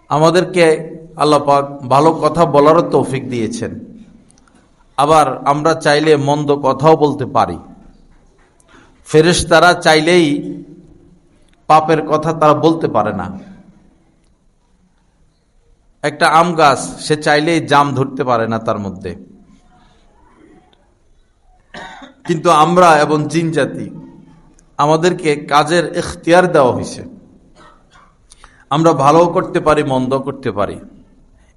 আমাদেরকে আল্লাহ পাক ভালো কথা বলারও তৌফিক দিয়েছেন। আবার আমরা চাইলে মন্দ কথাও বলতে পারি। ফেরেশতারা চাইলেই পাপের কথা তারা বলতে পারে না। একটা আম গাছ সে চাইলেই জাম ধরতে পারে না তার মধ্যে, কিন্তু আমরা এবং জিন জাতি আমাদেরকে কাজের ইখতিয়ার দেওয়া হয়েছে। আমরা ভালো করতে পারি, মন্দ করতে পারি।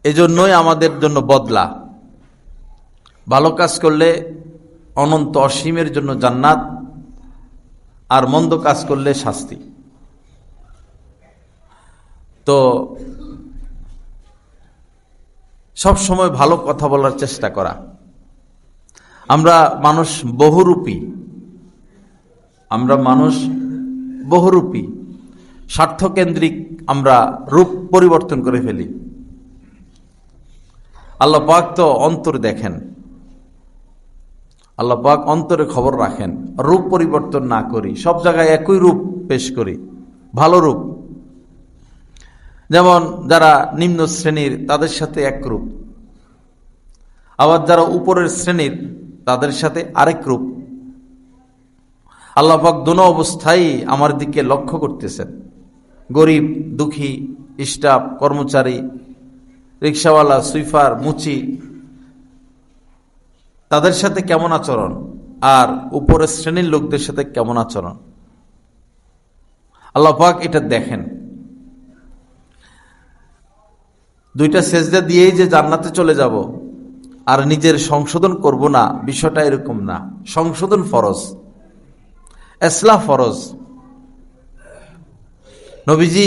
এজন্যই আমাদের জন্য বদলা। ভালো কাজ করলে অনন্ত অসীমের জন্য জান্নাত, আর মন্দ কাজ করলে শাস্তি। তো সব সময় ভালো কথা বলার চেষ্টা করা। আমরা মানুষ বহুরূপী, স্বার্থকেন্দ্রিক। আমরা রূপ পরিবর্তন করে ফেলি। আল্লাহ পাক তো অন্তর দেখেন, আল্লাহ পাক অন্তরে খবর রাখেন। রূপ পরিবর্তন না করি, সব জায়গায় একই রূপ পেশ করি, ভালো রূপ। যেমন যারা নিম্ন শ্রেণীর তাদের সাথে এক রূপ, আবার যারা উপরের শ্রেণীর তাদের সাথে আরেক রূপ। আল্লাহ পাক দোনো অবস্থায় আমার দিকে লক্ষ্য করতেছেন। গরিব, দুঃখী, স্টাফ, কর্মচারী, রিক্সাওয়ালা, সুইফার, মুচি, তাদের সাথে কেমন আচরণ, আর উপরের শ্রেণীর লোকদের সাথে কেমন আচরণ, আল্লাহ পাক এটা দেখেন। দুইটা সেজদা দিয়েই যে জান্নাতে চলে যাব আর নিজের সংশোধন করব না, বিষয়টা এরকম না। সংশোধন ফরজ, ইসলাহ ফরজ। নবীজি